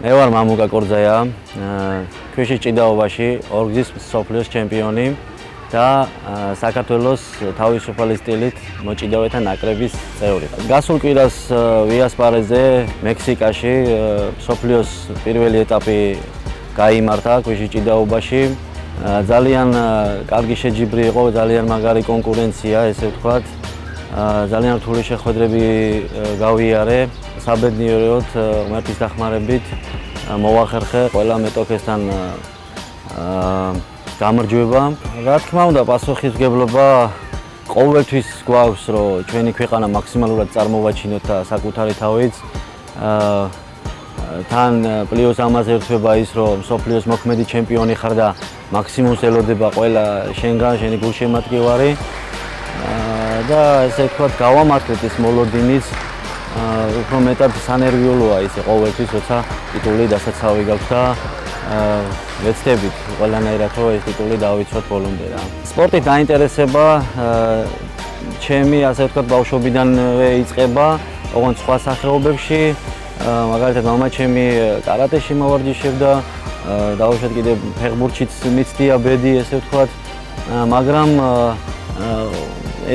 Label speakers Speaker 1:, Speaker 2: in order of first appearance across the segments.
Speaker 1: მე ვარ მამუკა კორძაია, ქვიშის ჭიდაობაში ორგზის მსოფლიოს ჩემპიონი და საქართველოს თავისუფალი სტილით მოჭიდავეთა ნაკრების წევრი. გასულ კვირას ვიასპარეზე მექსიკაში მსოფლიოს პირველი ეტაპი გაიმართა ქვიშის ჭიდაობაში. ძალიან კარგი შეჯიბრი იყო, ძალიან მაგარი კონკურენცია, ესე ვთქვათ. ძალიან რთული შეხვედრები გავიარე. საბედნიეროდ ღმერთის დახმარებით მოვახერხე ყველა მეტოქესთან გამარჯვება. რა თქმა უნდა, პასუხისმგებლობა ყოველთვის გვაქვს, რომ ჩვენი ქვეყანა მაქსიმალურად წარმოვაჩინოთ და საკუთარი თავით. თან პლუს ამაზე ერთვება ის, რომ მსოფლიოს მოქმედი ჩემპიონი ხარ და მაქსიმუმს ელოდება ყველა შენგან, შენი გულშემატკივარი. და ესე ვთქვათ, გავამართლეთ ეს მოლოდინიც. უფრო მეტად სანერვიულოა ისე ყოველთვის, როცა ტიტული დასაცავი გაქვს და ვეცდებით ყველანაირად, რომ ეს ტიტული დავიცვათ ბოლომდე რა. სპორტით დაინტერესება ჩემი, ასე ვთქვათ, ბავშვობიდანვე იწყება, ოღონდ სხვა სახეობებში. მაგალითად, მამა ჩემი კარატეში მოვარჯიშებდა, დაუშვათ კიდე ფეხბურთშიც მიცდია ბედი, ესე ვთქვათ, მაგრამ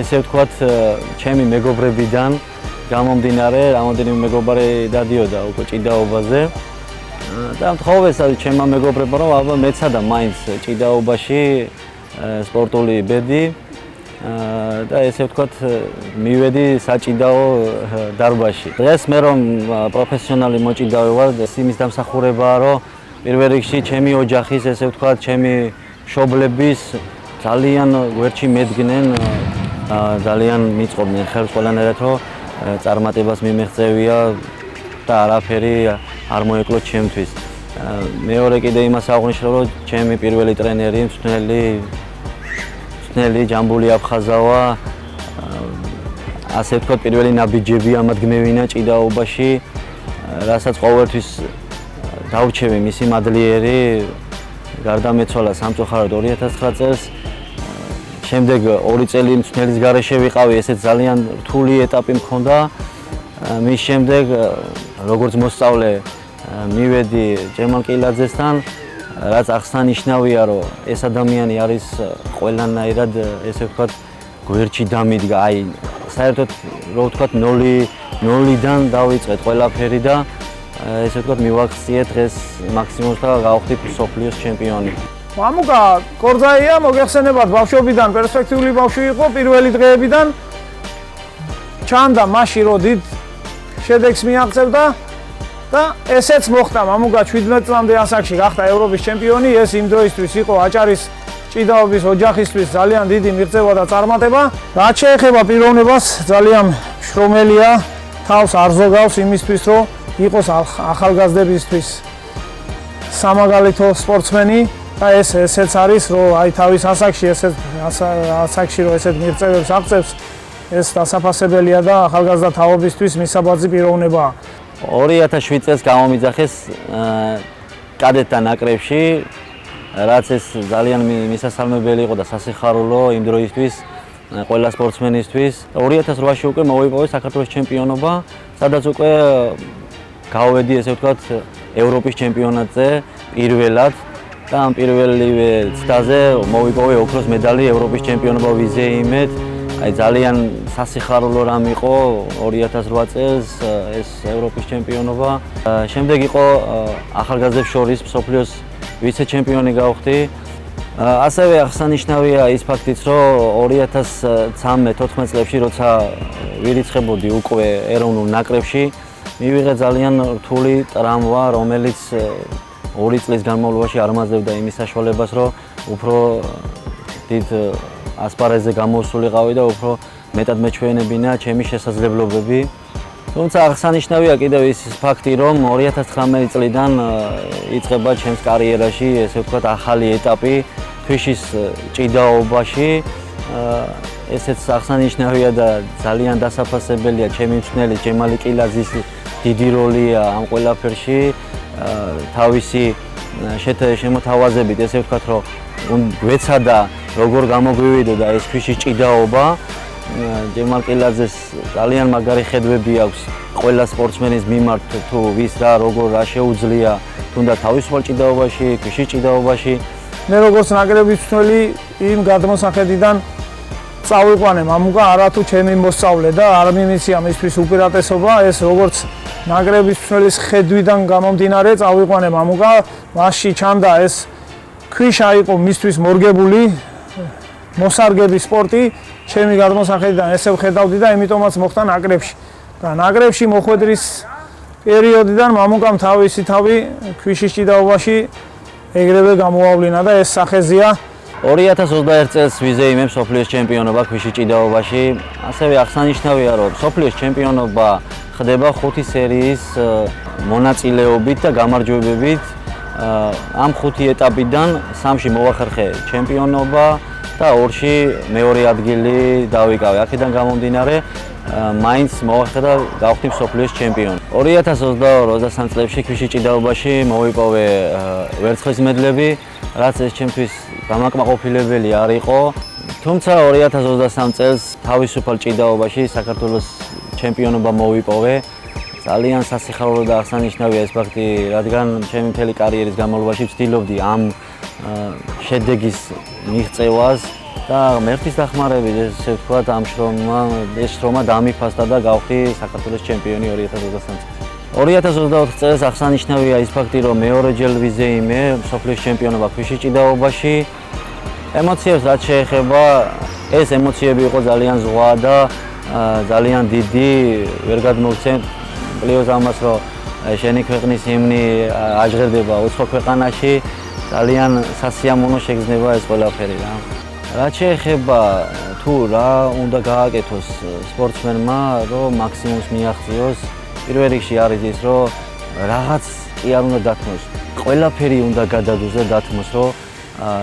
Speaker 1: ესე ვთქვათ, ჩემი მეგობრებიდან გამომდინარე, რამოდენიმე მეგობარი დადიოდა უკვე ჭიდაობაზე. და მთხოვეს ჩემმა მეგობრებმა, რომ აბა მეცადა მაინც ჭიდაობაში სპორტული ბედი და ესე ვთქვათ, მივედი საჭიდაო დარბაზში. დღეს მე რომ პროფესიონალი მოჭიდავე ვარ, იმის დამსახურებაა, რომ პირველ რიგში ჩემი ოჯახის, ესე ვთქვათ, ჩემი მშობლების ძალიან გვერდში მედგნენ, ძალიან მიწყობდნენ ხელს ყველანაირად, რომ წარმატებას მიმეღწევია და არაფერი არ მოეკლოთ ჩემთვის. მეორე კიდე იმას აღვნიშნავ, რომ ჩემი პირველი ტრენერი, მწვრთნელი ჯამბული აფხაზავა, ასე ვთქვათ, პირველი ნაბიჯები ამად გმევინა ჭიდაობაში, რასაც ყოველთვის დავრჩევი მისი მადლიერი, გარდამეცვალა სამწუხაროდ 2009 წელს. შემდეგ 2 წელი მწვრთნელის გარეშე ვიყავი, ესეც ძალიან რთული ეტაპი მქონდა. მის შემდეგ, როგორც მოსწავლე, მივედი ჯემალ კილაძესთან, რაც აღსანიშნავია, რომ ეს ადამიანი არის ყველანაირად, ესე ვთქვათ, გვერდში დამიდგა. აი, საერთოდ, რო ვთქვათ, ნოლიდან დავიწყეთ ყველაფერი და ესე ვთქვათ, მივახციეთ დღეს მაქსიმუმს და გავხდით მსოფლიოს ჩემპიონი.
Speaker 2: მამუკა კორძაია, მოგეხსენებათ, ბავშვობიდან პერსპექტიული ბავშვი იყო, პირველი დღეებიდან ჩანდა მაშინ, რომ დიდ შედეგს მიაღწევდა და ესეც მოხდა. მამუკა 17 წლამდე ასაკში გახდა ევროპის ჩემპიონი. ეს იმ დროისთვის იყო აჭარის ჭიდაობის ოჯახისთვის ძალიან დიდი მიღწევა და წარმატება. რაც შეეხება პიროვნებას, ძალიან შრომელია, თავს არ ზოგავს იმისთვის, რომ იყოს ახალგაზრდებისთვის სამაგალითო სპორტსმენი. და ესეც არის, რომ აი თავის ასაკში რომ ესეთ მიღწევებს აღწევს, ეს დასაფასებელია და ახალგაზრდა თაობისთვის მისაბაძი პიროვნებაა.
Speaker 1: 2007 წელს გამომიძახეს კადეტთა ნაკრებში, რაც ეს ძალიან მისასალმებელი იყო და სასიხარულო იმ დროისთვის ყველა სპორტსმენისთვის. 2008-ში უკვე მოვიპოვე საქართველოს ჩემპიონობა, სადაც უკვე გავვედი, ესე ვთქვათ, ევროპის ჩემპიონატზე პირველად. და ამ პირველივე ცდაზე მოვიპოვე ოქროს მედალი ევროპის ჩემპიონობა ვიზეიმეთ. აი ძალიან სასიხარულო რამ იყო 2008 წელს ეს ევროპის ჩემპიონობა. შემდეგ იყო ახალგაზრდებს შორის მსოფლიოს ვიცე-ჩემპიონი გავხდი. ასევე აღსანიშნავია ის ფაქტიც, რომ 2013-14 წლებში, როცა ვირიცხებოდი უკვე ეროვნულ ნაკრებში, მივიღე ძალიან რთული ტრამვა, რომელიც 2 წლის განმავლობაში არ მაძლევდა იმის საშუალებას, რომ უფრო დიდ ასპარეზზე გამოსულიყავი და უფრო მეტად მეჩვენებინა ჩემი შესაძლებლობები. თუმცა აღსანიშნავია კიდევ ის ფაქტი, რომ 2019 წლიდან იწყება ჩემს კარიერაში, ესე ვთქვათ, ახალი ეტაპი ქვიშის ჭიდაობაში. ესეც აღსანიშნავია და ძალიან დასაფასებელია ჩემი მწვრთნელის ჯემალი კილაძის დიდი როლია ამ ყველაფერში. თავისი შემოთავაზებით, ესე ვთქვათ, რომ გვეცადა როგორ გამოგვივიდოდა ეს ქვიშის ჭიდაობა ჯემალ ყილაძეს ძალიან მაგარი ხედვები აქვს ყველა სპორტსმენის მიმართ თუ ვის რა როგორ რა შეუძლია თუნდაც თავისუფალ ჭიდაობაში, ქვიშის ჭიდაობაში.
Speaker 2: მე როგორც ნაკრების მცველი იმ გადმოსახედიდან წავიყვანე მამუკა არა თუ ჩემი მოსწავლე და არ მიმიცია მისთვის უპირატესობა ეს როგორც ნაკრების მცველის ხედვიდან გამომდინარე წავიყვანე მამუკა მასში ჩანდა ეს ქვიშა იყო მისთვის მორგებული მოსარგების სპორტი ჩემი გადმოსახედიდან ესე ვხედავდი და იმიტომაც მოხდა ნაკრებში და ნაკრებში მოხვედრის პერიოდიდან მამუკამ თავისი თავი ქვიშის ჭიდაობაში ეგრევე გამოავლინა და ეს სახეზია
Speaker 1: 2021 წელს ვიზეიმე მსოფლიოს ჩემპიონობა ქვიშის ჭიდაობაში. ასევე აღსანიშნავია, რომ მსოფლიოს ჩემპიონობა ხდება 5 სერიის მონაწილეობით და გამარჯვებებით. ამ 5 ეტაპიდან 3-ში მოვახერხე ჩემპიონობა და 2-ში მეორე ადგილი დავიკავე. აქედან გამომდინარე, მაინც მოვახერხე და გავხდი მსოფლიოს ჩემპიონი. 2022-23 წლებში ქვიშის ჭიდაობაში მოვიპოვე ვერცხლის მედლები, რაც ეს ჩემთვის გამაკმაყოფილებელი არ იყო. თუმცა 2023 წელს თავისუფალ ჭიდაობაში საქართველოს ჩემპიონობა მოვიპოვე. ძალიან სასიხარულო და აღსანიშნავია ეს ფაქტი, რადგან ჩემი მთელი კარიერის განმავლობაში ვცდილობდი ამ შედეგის მიღწევას და მერტის დახმარებით ესე ვთქვათ ამ შრომა დამიფასდა და გავხდი საქართველოს ჩემპიონი 2023 წელს. 2024 წელს აღსანიშნავია ის ფაქტი, რომ მეორეჯერ ვიზეიმე მსოფლიოს ჩემპიონობა ქვიშის ჭიდაობაში. ემოციებს რაც შეეხება, ეს ემოციები იყო ძალიან ზღვა და ძალიან დიდი, ვერ გადმოვცემ პლუს ამას, რომ შენი ქვეყნის ჰიმნი აჟღერდება 20 ქვეყანაში, ძალიან სასიამოვნო შეგრძნება ეს ყველაფერი რა. რაც შეეხება თუ რა უნდა გააკეთოს სპორტსმენმა, რომ მაქსიმუმს მიაღწიოს, პირველ რიგში არის ის, რომ რაღაც კი არ უნდა დათმოს. ყველაფერი უნდა გადადოს და დათმოს, რომ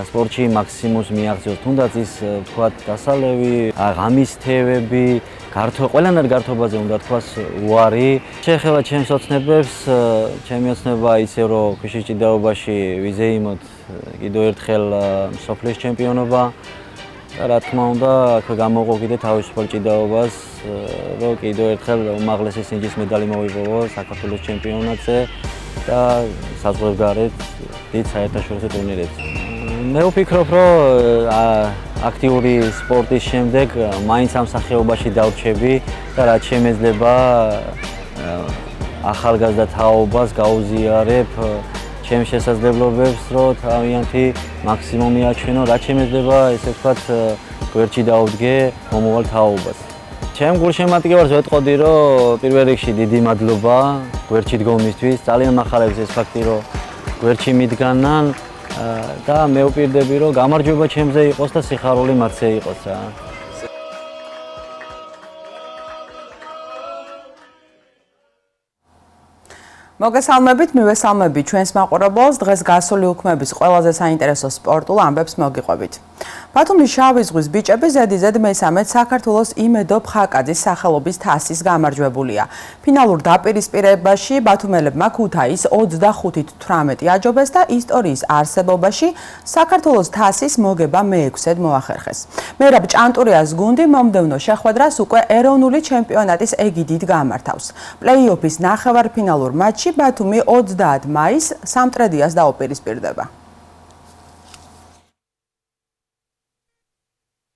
Speaker 1: სპორტში მაქსიმუმს მიაღწიოს. თუნდაც ის ვთქვათ დასალევი, ღამის თევები, ყველანაირ გართობაზე უნდა თქვას უარი. შეეხება ჩემს ოცნებებს, ჩემი ოცნება ისე რომ ქვიშის ჭიდაობაში ვიზეიმოთ კიდევ ერთხელ მსოფლიოს ჩემპიონობა. რა თქმა უნდა, აქვე გამოვყო კიდე თავისუფალ ჭიდაობას, რომ კიდევ ერთხელ უმაღლესი სინჯის მედალი მოვიპოვო საქართველოს ჩემპიონატზე და საზღვარგარეთ დიდ საერთაშორისო ტურნირებზე. მე ვფიქრობ, რომ აქტიური სპორტის შემდეგ მაინც ამ სახეობაში დავრჩები და რაც შემეძლება ახალგაზრდა თაობას გაუზიარებ ჩემს შესაძლებლობებს, რომ თავიანთი მაქსიმუმი აჩვენო, რაც შემეძლება, ესე ვთქვათ, გვერდში დავდგე მომავალ თაობას. ჩემ გულშემატკივარს ვეტყოდი, რომ პირველ რიგში დიდი მადლობა გვერდში დგომისთვის. ძალიან მახარებს ეს ფაქტი, რომ გვერდში მიდგანან და მე ვპირდები, რომ გამარჯვება ჩემზე იყოს და სიხარული მათზე იყოს რა.
Speaker 3: მოგესალმებით, მივესალმებით ჩვენს მაყურებელს. დღეს გასული უქმების ყველაზე საინტერესო სპორტულ ამბებს მოგიყვებით. ბათუმის შავი ზღვის ბიჭები ზედიზედ მესამედ საქართველოს იმედო ფხაკაძის სახელობის თასის გამარჯვებულია. ფინალურ დაპირისპირებაში ბათუმელებმა ქუთაის 25-18 აჯობეს და ისტორიის არსებობაში საქართველოს თასის მოგება მე-6-ად მოახერხეს. მერაბ ჭანტურიას გუნდი მომდევნო შეხვედრას უკვე ეროვნული ჩემპიონატის ეგიდით გამართავს. პლეი-ოფის ნახევარფინალურ მატჩში ბათუმი 30 მაისს სამტრედიას დაუპირისპირდება.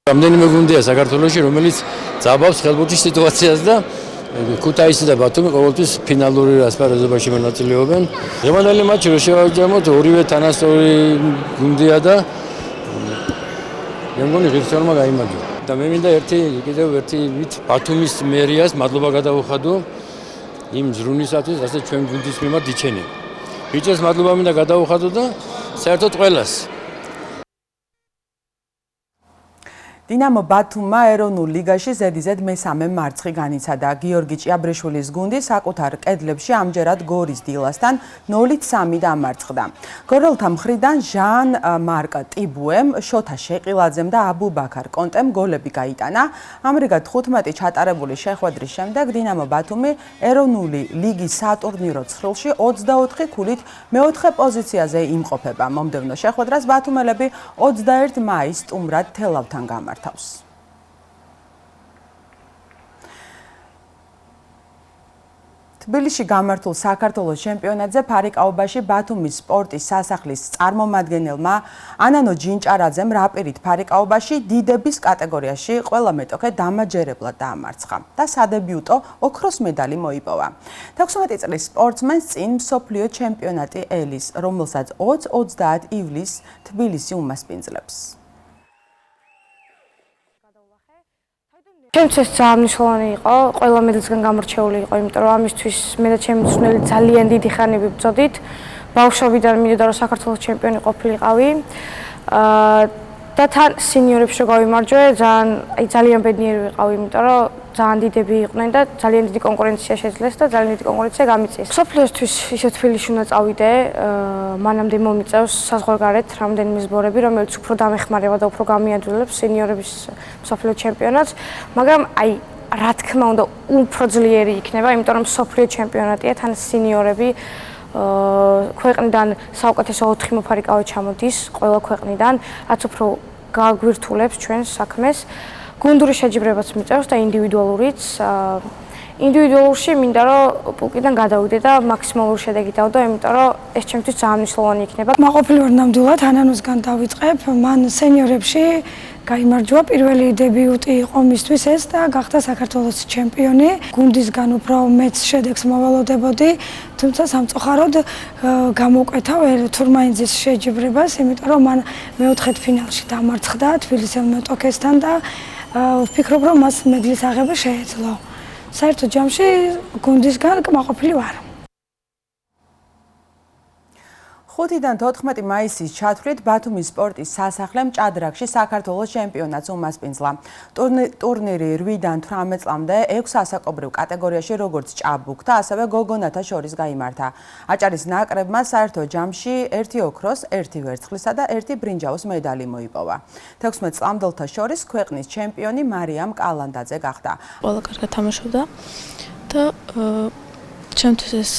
Speaker 4: რამდენიმე გუნდია საქართველოში, რომელიც ძაბავს ხელბურთის სიტუაციას და ქუთაისი და ბათუმი ყოველთვის ფინალური ასპარეზობაში მონაწილეობენ. დღევანდელი მატჩი რო შევაჯამოთ, ორივე თანასწორი გუნდია და მე მგონი ღირსეულმა გაიმაგრა. და მე მინდა კიდევ ერთი ბათუმის მერიას მადლობა გადაუხადო იმ ზრუნვისათვის, რასაც ჩვენ გუნდის მიმართ იჩენენ. ბიჭებს მადლობა მინდა გადაუხადო და საერთოდ ყველას.
Speaker 3: დინამო ბათუმმა ეროვნულ ლიგაში ზედიზედ მესამე მარცხი განიცადა. გიორგი ჭიაბრიშვილის გუნდი საკუთარ კედლებში ამჯერად გორის დილასთან 0-3 დამარცხდა. გორელთა მხრიდან ჟან მარკ ტიბუემ, შოთა შეყილაძემ და აბუბაქარ კონტემ გოლები გაიტანა. ამრიგად 15 ჩატარებული შეხვედრის შემდეგ დინამო ბათუმი ეროვნული ლიგის სატურნირო ცხრილში 24 ქულით მეოთხე პოზიციაზე იმყოფება. მომდევნო შეხვედრას ბათუმელები 21 მაისს სტუმრად თელავთან გამართავს. თბილისში გამართულ საქართველოს ჩემპიონატზე ფარიკაობაში ბათუმის სპორტის სასახლის წარმომადგენელმა ანანო ჯინჭარაძემ რაპირით ფარიკაობაში დიდების კატეგორიაში ყველა მეტოქე დამაჯერებლად დაამარცხა და სადებიუტო ოქროს მედალი მოიპოვა. 16 წლის სპორტსმენს წინ მსოფლიო ჩემპიონატი ელის, რომელსაც 20-30 ივლისს თბილისი უმასპინძლებს.
Speaker 5: ჩემთვის ძალიან მნიშვნელოვანი იყო, ყველა მედლისგან გამორჩეული იყო, იმიტომ რომ ამისთვის მე და ჩემი მსმენელი ძალიან დიდი ხანი ვიბრძოდით. ბავშვობიდან მინდოდა რომ საქართველოს ჩემპიონი ყოფილიყავი. და თან სინიორებში რო გავიმარჯვე, ძალიან ბედნიერი ვიყავი, იმიტომ რომ ძალიან დიდები იყვნენ და ძალიან დიდი კონკურენცია შეძლეს და ძალიან დიდი კონკურენცია გამიწეს. მსოფლიოსთვის ისე თბილისში უნდა წავიდე, მანამდე მომიწევს საზღვარგარეთ რამდენიმე სბორები, რომელიც უფრო დამეხმარება და უფრო გამიადვილებს სინიორების მსოფლიო ჩემპიონატს, მაგრამ რა თქმა უნდა უფრო ძლიერი იქნება, იმიტომ რომ მსოფლიო ჩემპიონატია, თან სინიორები ქვეყნიდან საუკეთესო 4 მოფარიკავე ჩამოდის ყველა ქვეყნიდან, რაც უფრო გაგვირთულებს ჩვენს საქმეს. გუნდური შეჯიბრებაც მიწევს და ინდივიდუალურიც. ინდივიდუალურში მინდა რომ პულკიდან გადავიდე და მაქსიმალური შედეგი დავდო, იმიტომ რომ ეს ჩემთვის ძალიან მნიშვნელოვანი იქნება.
Speaker 6: მაყოფილი ვარ ნამდვილად ანანოსგან დავიწყებ. მან სენიორებში გაიმარჯვა, პირველი დებიუტი იყო მისთვის ეს და გახდა საქართველოს ჩემპიონი. გუნდისგან უფრო მეც შედეგს მოველოდებოდი, თუმცა სამწუხაროდ გამოვკვეთა თურმაინძის შეჯიბრებას, იმიტომ რომ მან მეოთხედ ფინალში დამარცხდა თბილისელ მეტოქესთან და ვფიქრობ, რომ მას მედლის აღება შეეძლო. საერთო ჯამში გუნდისგან კმაყოფილი ვარ.
Speaker 3: 5-დან 14 მაისის ჩათვლით ბათუმის სპორტის სასახლემ ჭადრაკში საქართველოს ჩემპიონატს უმასპინძლა. ტურნირი 8-დან 18 წლამდე 6 ასაკობრივ კატეგორიაში როგორც ჭაბუკთა, ასევე გოგონათა შორის გაიმართა. აჭარის ნაკრებმა საერთო ჯამში 1 ოქროს, 1 ვერცხლისა და 1 ბრინჯაოს მედალი მოიპოვა. 16 წლამდელთა შორის ქვეყნის ჩემპიონი მარიამ კალანდაძე გახდა.
Speaker 7: ყველა კარგად თამაშობდა და ჩემთვის ეს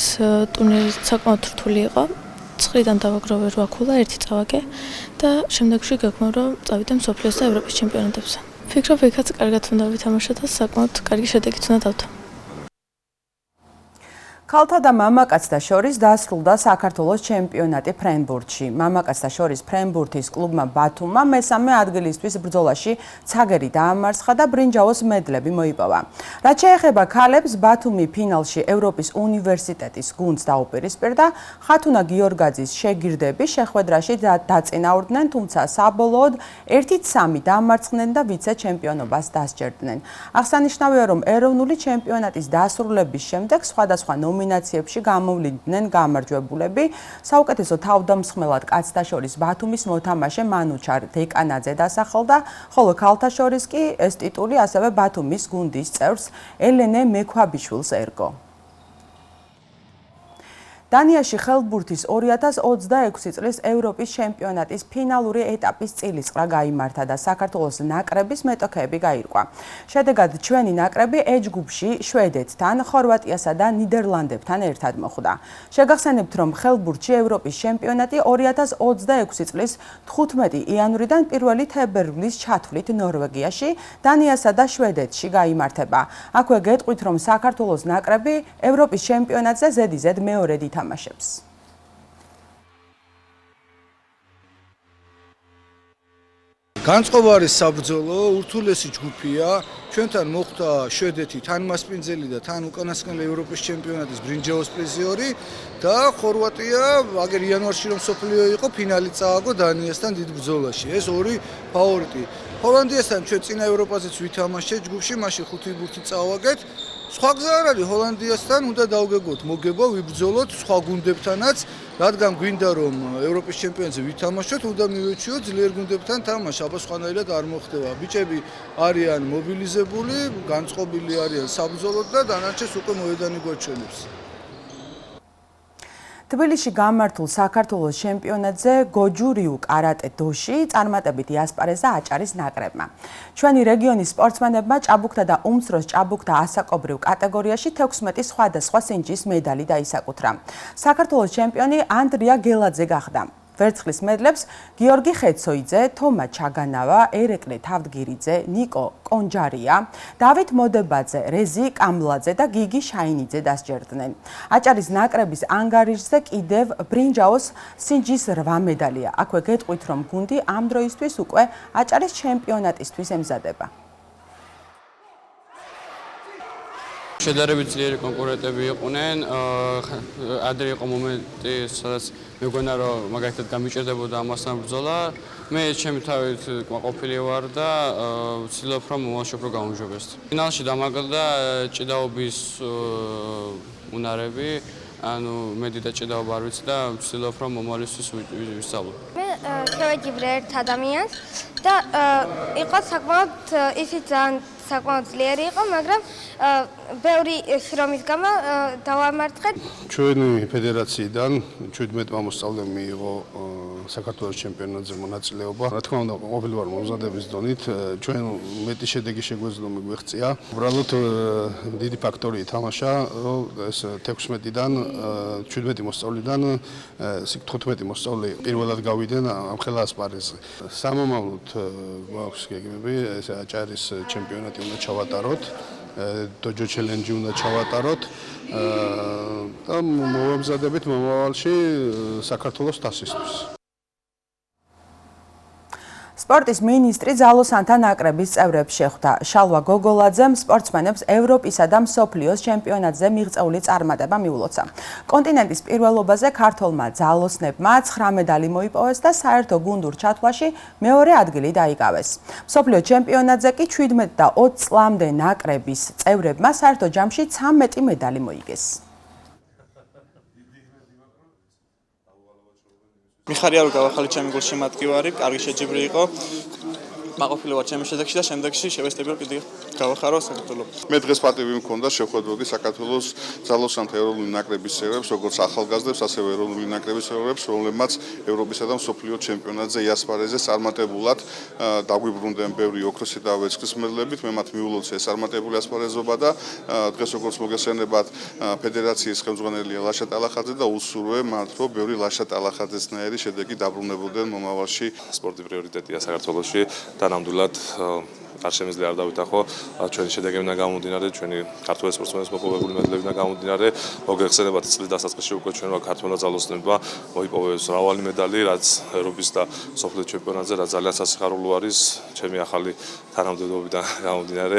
Speaker 7: ტურნირი საკმაოდ რთული იყო. 9-დან დავაგროვე 8 ქულა, 1 წავაგე და შემდეგში გეგმავ რომ წავიდე მსოფლიოს და ევროპის ჩემპიონატებზე. ვფიქრობ, იქაც კარგად უნდა ვითამაშო და საკმაოდ კარგი შედეგით უნდა დავდო.
Speaker 3: ქალთა და მამაკაცთა შორის დასრულდა საქართველოს ჩემპიონატი ფრენბურთში. მამაკაცთა შორის ფრენბურთის კლუბმა ბათუმმა მესამე ადგილისთვის ბრძოლაში ცაგერი დაამარცხა და ბრინჯაოს მედლები მოიპოვა. რაც შეეხება ქალებს, ბათუმი ფინალში ევროპის უნივერსიტეტის გუნდს დაუპირისპირდა. ხათუნა გიორგაძის შეგირდები შეხვედრაში დაწინაურდნენ, თუმცა საბოლოოდ 1-3 დაამარცხნენ და ვიცე-ჩემპიონობას დასჯერდნენ. აღსანიშნავია, რომ ეროვნული ჩემპიონატის დასრულების შემდეგ სხვადასხვა ნომინაციებში გამოვლიდნენ გამარჯვებულები. საუკეთესო თავდამსხმელად კაცთა შორის ბათუმის მოთამაშე მანუჩარ დეკანაძე დასახელდა, ხოლო ქალთა შორის კი ეს ტიტული ასევე ბათუმის გუნდის წევრს ელენე მექვაბიშვილს ერგო. დანიაში ხელბურთის 2026 წლის ევროპის ჩემპიონატის ფინალური ეტაპის წილისყრა გაიმართა და საქართველოს ნაკრების მეტოქეები გაირკვა. შედეგად ჩვენი ნაკრები E ჯგუფში შვედეთთან, ხორვატიასა და ნიდერლანდებთან ერთად მოხვდა. შეგახსენებთ, რომ ხელბურთში ევროპის ჩემპიონატი 2026 წლის 15 იანვრიდან 1 თებერვლის ჩათვლით ნორვეგიაში, დანიასა და შვედეთში გაიმართება. აქვე გეტყვით, რომ საქართველოს ნაკრები ევროპის ჩემპიონატზე ზედიზედ მეორედ ითამაშებს.
Speaker 8: განწყობარი საბრძოლო, ურთულესი ჯგუფია. ჩვენთან მოხვდა შვედეთი, თან მასპინძელი და თან უკანასკნელი ევროპის ჩემპიონატის ბრინჯაოს პრიზიორი და ხორვატია, აგერ იანვარში რომ სოფლიო იყო, ფინალი წააგო დანიასთან დიდ ბრძოლაში. ეს ორი ფავორიტი. ჰოლანდიასთან ჩვენ წინა ევროპაზეც ვითამაშეთ ჯგუფში, მაშინ 5 ბურთი წავაგეთ. სხვა გზა არ არის, ჰოლანდიასთან უნდა დავგეგოთ, მოგება ვიბრძოლოთ სხვა გუნდებთანაც, რადგან გვინდა რომ ევროპის ჩემპიონატზე ვითამაშოთ, უნდა მივეჩიოთ ძლიერ გუნდებთან თამაში, აბა სხვანაირად არ მოხდება. ბიჭები არიან მობილიზებული, განწყობილი არიან საბრძოლოდ და დანარჩენს უკვე მოედანი გვაჩვენებს.
Speaker 3: თბილისში გამართულ საქართველოს ჩემპიონატზე გოჯურიუ კარატე დოში წარმატებით იასპარეზა აჭარის ნაკრებმა. ჩვენი რეგიონის სპორტსმენებმა ჭაბუკთა და უმცროს ჭაბუკთა ასაკობრივ კატეგორიაში 16 სხვადასხვა სინჯის მედალი დაისაკუთრა. საქართველოს ჩემპიონი ანდრია გელაძე გახდა. ვერცხლის მედლებს გიორგი ხეცოიძე, თომა ჩაგანავა, ერეკლე თავდგირიძე, ნიკო კონჯარია, დავით მოდებაძე, რეზი კამლაძე და გიგი შაინიძე დასჯერდნენ. აჭარის ნაკრების ანგარიშზე კიდევ ბრინჯაოს სინჯის 8 მედალია. აქვე გეტყვით, რომ გუნდი ამ დროისთვის უკვე აჭარის ჩემპიონატისთვის ემზადება.
Speaker 9: შედარებით ძლიერი კონკურენტები იყვნენ. ადრე იყო მომენტი, სადაც მეგონა რომ მაგალითად გამიჭირდებოდა ამასთან ბრძოლა. მე ჩემი თავით ყოფილი ვარ და ვცდილობ რომ მომავალში უფრო გავუმჯობესდ. ფინალში დამაგლდა ჭიდაობის უნარები, ანუ მედი და ჭიდაობა არ ვიცი და ვცდილობ რომ მომავალისთვის ვისწავლო.
Speaker 10: მე შევეჯიბრე ერთ ადამიანს და იყო საკმაოდ ძლიერი იყო, მაგრამ ბევრი შრომის გამო დავამარცხეთ.
Speaker 11: ჩვენი ფედერაციიდან 17 მოსწავლემ მიიღო საქართველოს ჩემპიონატზე მონაწილეობა. რა თქმა უნდა, ყოფილი ვარ მომზადების დონით, ჩვენ მეტი შედეგი შეგვეძლო მიგვეღწია. უბრალოდ დიდი ფაქტორი ითამაშა, რომ ეს 16-დან 17 მოსწავლიდან 15 მოსწავლე პირველად გავიდნენ ამ ხელა ასპარეზზე. სამომავლოდ გვაქვს გეგმები, ეს აჭარის ჩემპიონატი უნდა ჩავატაროთ. დოჯო ჩელენჯი უნდა ჩავატაროთ და მოვამზადებით მომავალში საქართველოს თასისთვის.
Speaker 3: სპორტის მინისტრი ძალოსანთა ნაკრების წევრებს შეხვდა. შალვა გოგოლაძემ სპორტსმენებს ევროპისა და მსოფლიოს ჩემპიონატზე მიღწეული წარმატება მიულოცა. კონტინენტის პირველობაზე ქართველმა ძალოსნებმა 9 მედალი მოიპოვეს და საერთო გუნდურ ჩათვლაში მეორე ადგილი დაიკავეს. მსოფლიო ჩემპიონატზე კი 17 და 20 წლამდე ნაკრების წევრებმა საერთო ჯამში 13 მედალი მოიგეს.
Speaker 12: მიხარია რომ გავახალი ჩემი გულშემატკივარი, კარგი შეჯიბრი იყო. მაყოფილი ვარ ჩემი შედეგში და შემდეგში შევესწრები რომ კიდე გავახარო საქართველოს.
Speaker 11: მე დღეს პატივი მქონდა შეხვედროდი საქართველოს ძალოსანთა ეროვნული ნაკრების წევრებს, როგორც ახალგაზრდებს, ასევე ეროვნული ნაკრების წევრებს, რომლებმაც ევროპისა და მსოფლიო ჩემპიონატზე იასპარეზეს წარმატებულად დაგვიბრუნდნენ ბევრი ოქროსი და ვერცხლის მედლებით. მე მათ მიულოცე წარმატებული ასპარეზობა და დღეს როგორც მოგესალმებათ ფედერაციის ხელმძღვანელია ლაშა ტალახაძე და უსურვე მათ რომ ბევრი ლაშა ტალახაძესნაირი შედეგი დაბრუნებოდნენ მომავალში.
Speaker 13: სპორტი პრიორიტეტია საქართველოში. და ნამდვილად არ შემიძლია არ დავითახო ჩვენი შედეგებიდან გამომდინარე, ჩვენი ქართველ სპორტსმენებს მოპოვებული მედლებიდან გამომდინარე, მოგეხსენებათ წლის დასაწყისში უკვე ჩვენმა ქართველმა ძალოსნებმა მოიპოვეს მრავალი მედალი, რაც ევროპის და მსოფლიო ჩემპიონატზე, რაც ძალიან სასიხარულო არის ჩემი ახალი თანამდებობიდან გამომდინარე,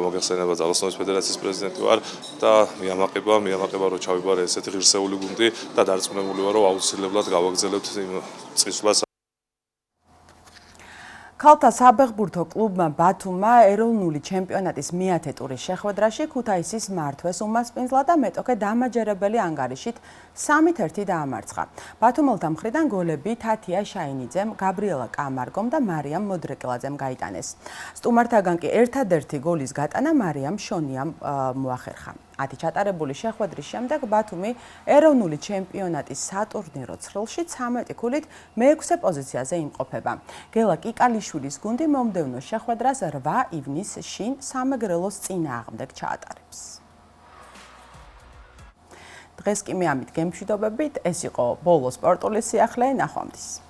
Speaker 13: მოგეხსენებათ ძალოსნობის ფედერაციის პრეზიდენტი ვარ და მიამაყება რომ ჩავიბარე ესეთი ღირსეული გუნდი და დარწმუნებული ვარ რომ აუცილებლად გავაგრძელებთ იმ წინსვლას.
Speaker 3: ქალთა საფეხბურთო კლუბმა ბათუმმა ეროვნული ჩემპიონატის მეათე ტურის შეხვედრაში ქუთაისის მართვეს უმასპინძლა და მეტოქე დამაჯერებელი ანგარიშით 3-1 დაამარცხა. ბათუმელთა მხრიდან გოლები თათია შაინიძემ, გაბრიელა კამარგომ და მარიამ მოდრეკელაძემ გაიტანეს. სტუმართაგან კი ერთადერთი გოლის გატანა მარიამ შონიამ მოახერხა. 10 ჩატარებული შეხვედრის შემდეგ ბათუმი ეროვნული ჩემპიონატის სატურნირო ცხრილში 13 ქულით მე-6 პოზიციაზე იმყოფება. გელა კიკალიშვილის გუნდი მომდევნო შეხვედრას 8 ივნისს შინ სამეგრელოს წინააღმდეგ ჩაატარებს. დღეს კი მე ამით გემშვიდობებით, ეს იყო ბოლო სპორტული სიახლე, ნახვამდის.